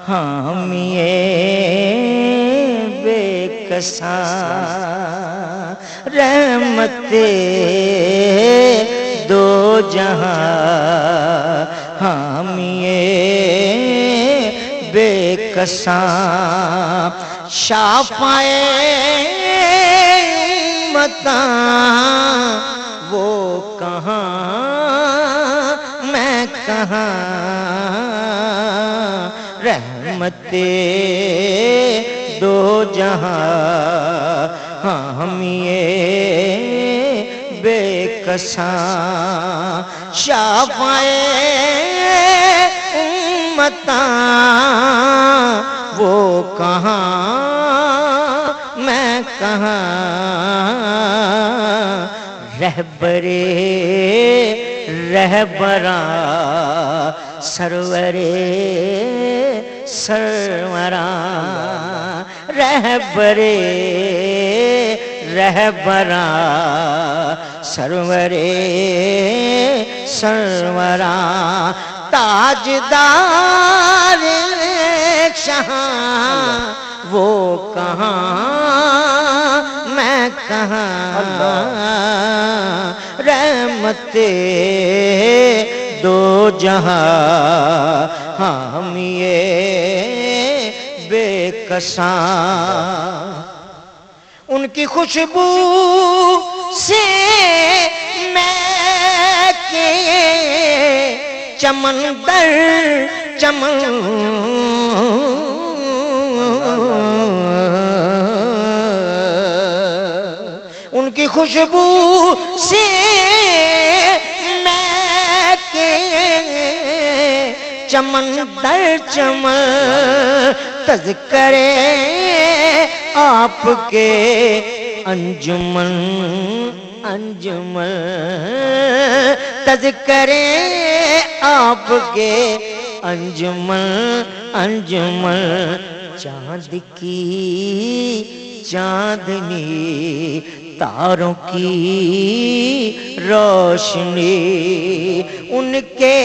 حامی بے کساں رحمت دو جہاں حامی بے کساں شافعِ امتاں وہ کہاں میں کہاں رحمت دو جہاں حامی بے کساں شافعِ امتاں وہ کہاں میں کہاں رہبرے رہبراں سرورے سروراں رہبرے رہبراں سرورے سروراں تاجدار شہاں وہ کہاں میں کہاں رحمت دو جہاں حامی بے کساں ان کی خوشبو سے میں کے چمن در چمن ان کی خوشبو سے میں کے چمن در چمن تذکرے آپ کے انجمن انجمن تذکرے آپ کے انجمن انجمن چاند کی چاندنی تاروں کی روشنی ان کے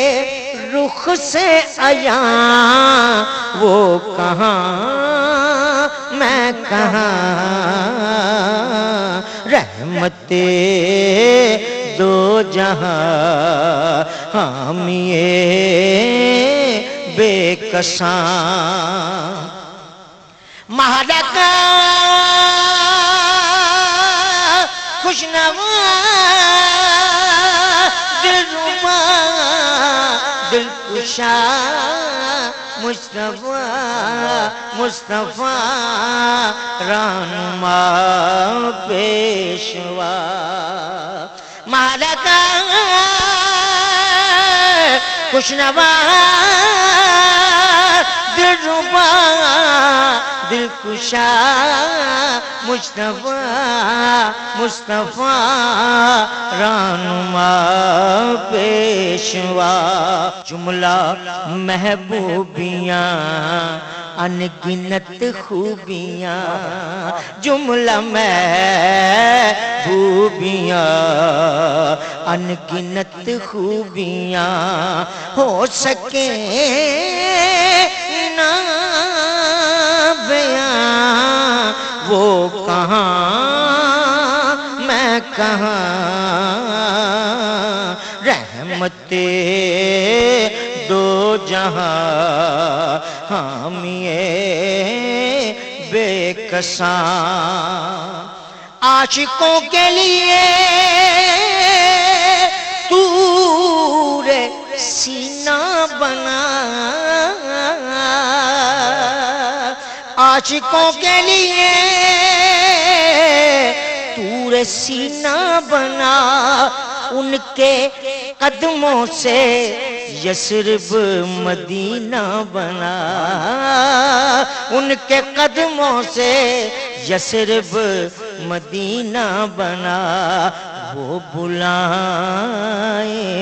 رخ سے عیاں وہ کہاں میں کہاں رحمت دو جہاں حامی بے کساں مہلکہ خوشنوا دلربا دلکشا مصطفیٰ مصطفیٰ رہنما پیشوا مہلکہ خوشنوا دلربا دلکشا مصطفیٰ مصطفیٰ رہنما پیشوا جملہ محبوبیاں ان گنت خوبیاں جملہ محبوبیاں ان گنت خوبیاں ہو سکیں نہ بیان وہ کہاں میں کہاں رحمت دو جہاں حامی بے کساں عاشقوں کے لیے طور سینہ بنا عاشقوں کے لیے طور سینہ بنا ان کے قدموں سے یثرب مدینہ بنا ان کے قدموں سے یثرب مدینہ بنا وہ بلائیں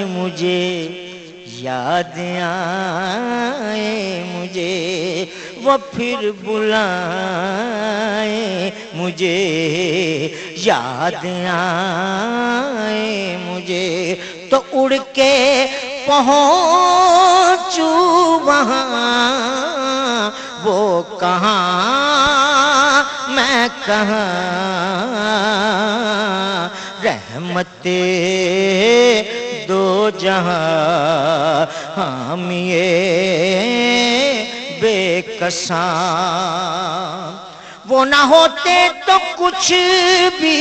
مجھے یاد آئے مجھے وہ پھر بلائیں مجھے یاد آئے مجھے تو اڑ کے پہنچوں وہاں کہاں میں کہاں رحمت دو جہاں حامی بے کساں وہ نہ ہوتے تو کچھ بھی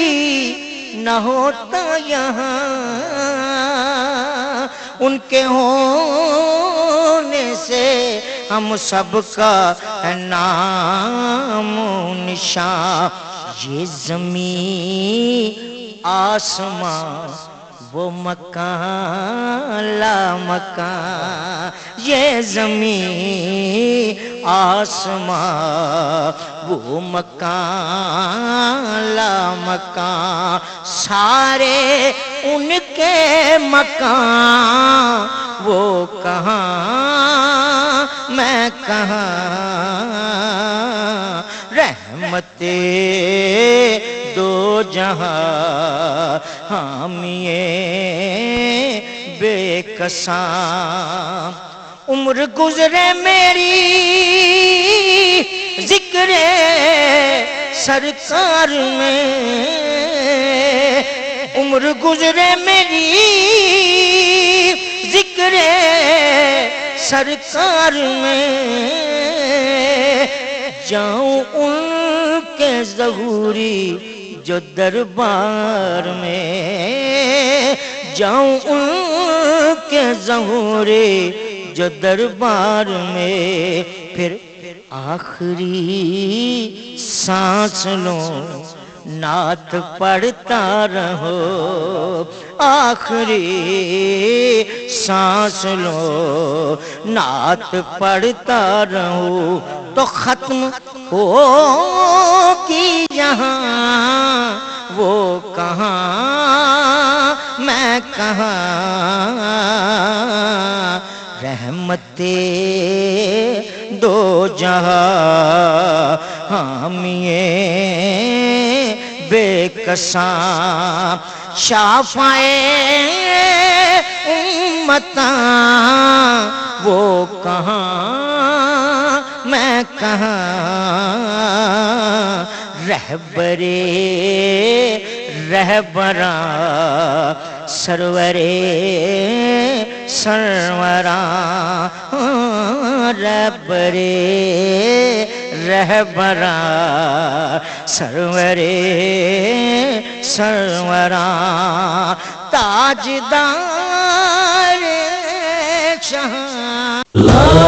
نہ ہوتا یہاں ان کے ہونے سے ہم سب کا نام و نشان یہ زمین آسمان وہ مکان لا مکان یہ زمین آسمان وہ مکان لا مکان سارے ان کے مکان وہ کہاں میں کہاں رحمت دو جہاں حامی بے کساں عمر گزرے میری ذکر سرکار میں عمر گزرے میری ذکر سرکار میں جاؤں ان کے ظہوری جو دربار میں جاؤں ان کے ظہوری جو دربار میں پھر آخری سانس لوں نعت پڑھتا رہو آخری سانس لو نعت پڑھتا رہو تو ختم ہو کی یہاں وہ کہاں میں کہاں رحمت دو جہاں حامی بے کساں شافعِ امتاں وہ کہاں میں کہاں رہبراں سرورے سروراں رہبراں سرورے سروراں تاجدار شاہ